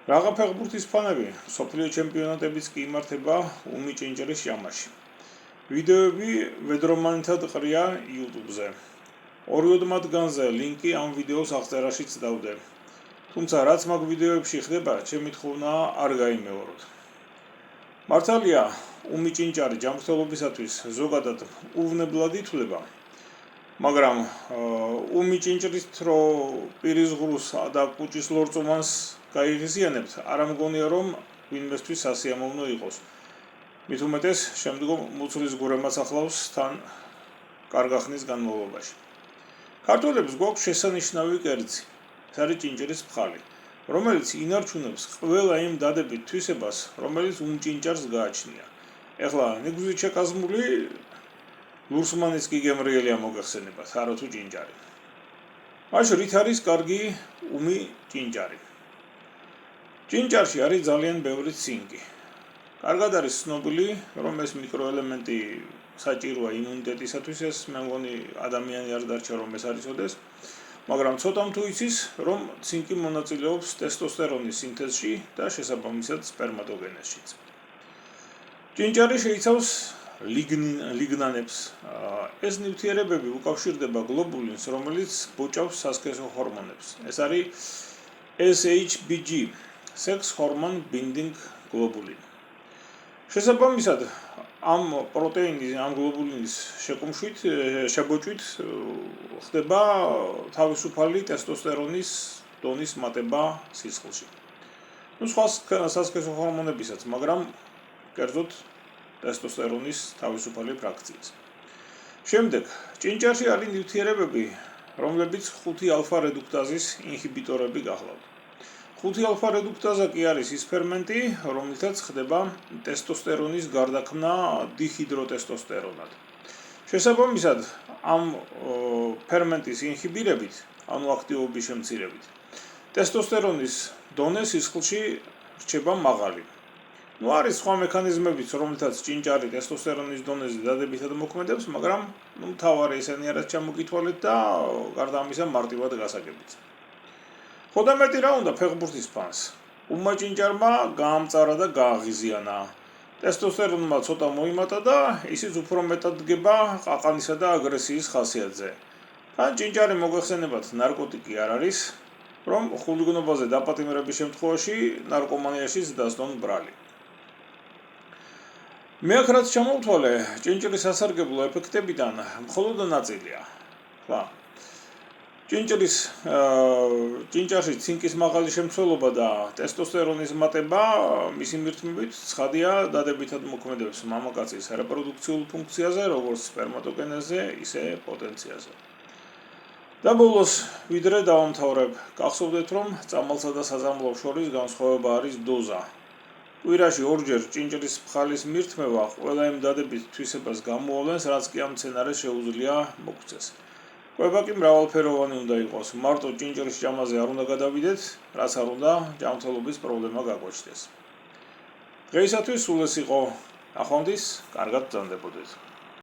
Რაღა ფეხბურთის ფანები, სოფლიო ჩემპიონატებიც კი იმართება უმი ჭინჭელის ჭამაში. ვიდეოები ვედრომანითად ყრია YouTube-ზე. 2 მათგანზე ლინკი ამ ვიდეოს აღწერაშიც დავდე. თუმცა რაც მაგ ვიდეოებში ხდება, ჩემი თხოვნა არ გაიმეოროთ. მართალია, უმი ჭინჭარი ჯანმრთელობისათვის ზოგადად უვნებლად ითვლება, მაგრამ უმი ჭინჭრის თრო პირის ღრუს და კუჭის ლორწომანს გაიღიზიანებთ, არ ამგონია რომ ვინმესთვის სასიამოვნო იყოს. მით უმეტეს შემდგომ მუცლის გურემაც ახლავს თან კარგახნის განმავლობაში. ქართველებს გვაქვს შესანიშნავი კერძი, ეს არის ჭინჭრის ფხალი, რომელიც ინარჩუნებს ყველა იმ დადებით თვისებას, რომელიც უმჭინჭარს გააჩნია. ეხლა ნიგზით შეკაზმული ლურსმანის კი გემრიელია მოგეხსენებათ, არა თუ ჭინჭარი. მაშინ რით არის კარგი უმი ჭინჭარი? ჭინჭარში არის ძალიან ბევრი ცინკი. კარგად არის ცნობილი, რომ ეს მიკროელემენტი საჭიროა იმუნიტეტისათვის, ეს მე მგონი ადამიანი არ დარჩა რომ ეს არ იცოდეს, მაგრამ ცოტამ თუ იცის, რომ ცინკი მონაწილეობს ტესტოსტერონის სინთეზში და შესაბამისად სპერმატოგენეზშიც. ჭინჭარი შეიცავს ლიგნანებს. ეს ნივთიერებები უკავშირდება გლობულინს, რომელიც ბოჭავს სასქესო ჰორმონებს. ეს არის SHBG, sex hormone binding globulin. შესაბამისად, ამ პროტეინის, ამ გლობულინის შებოჭვით ხდება თავისუფალი ტესტოსტერონის დონის მატება სისხლში. სხვა სასქესო ჰორმონებისაც, მაგრამ კერძოდ ტესტოსტერონის თავისუფალი ფრაქციის. შემდეგ, ჭინჭარში არის ნივთიერებები, რომლებიც 5-ალფა რედუქტაზის ინჰიბიტორები გახლავთ. 5-ალფა რედუქტაზა კი არის ის ფერმენტი, რომელთაც ხდება ტესტოსტერონის გარდაქმნა დიჰიდროტესტოსტერონად. შესაბამისად, ამ ფერმენტის ინჰიბირებით, ანუ აქტივობის შემცირებით, ტესტოსტერონის დონე სისხლში რჩება მაღალი. არის სხვა მექანიზმებიც, რომელთაც ჭინჭარი ტესტოსტერონის დონეზე დადებითად მოქმედებს, მაგრამ მთავარი ესენი არის ჩამოგითვალეთ და გარდა ამისა მარტივად გასაგებიც. ხოდა მეტი რა უნდა ფეხბურთის ფანს? უმმა ჭინჭარმა გაამწარა და გააღიზიანა. ტესტოსტერონმა ცოტა მოიმატა და ისიც უფრო მეტად დგება ყაყანისა და აგრესიის ხასიათზე. თან ჭინჭარი მოგეხსენებათ ნარკოტიკი არ არის, რომ ხულიგნობაზე დაპატიმრების შემთხვევაში ნარკომანიაშიც დასდონ ბრალი. მე აქ რაც ჩამოვთვალე, ჭინჭრის სასარგებლო ეფექტებიდან მხოლოდ ნაწილია. ჭინჭარში ცინკის მაღალი შემცველობა და ტესტოსტერონის მატება მისი მირთმებით ცხადია დადებითად მოქმედებს მამაკაცის რეპროდუქციულ ფუნქციაზე, როგორც სპერმატოგენეზზე, ისე პოტენციაზე. და ბოლოს, ვიდრე დავამთავრებ, გახსოვდეთ, რომ წამალსა და საწამლოს შორის განსხვავება არის დოზა. კვირაში 2-ჯერ ჭინჭრის ფხალის მირთმევა ყველა იმ დადებით თვისებას გამოავლენს, რაც კი ამ მცენარეს შეუძლია მოგვცეს. კვება კი მრავალფეროვანი უნდა იყოს. მარტო ჭინჭრის ჭამაზე არ უნდა გადავიდეთ, რაც არ უნდა ჯანმრთელობის პრობლემა გაგვაჩნდეს. დღეისათვის სულ ეს იყო. ახლა კარგად ბრძანდებოდეთ.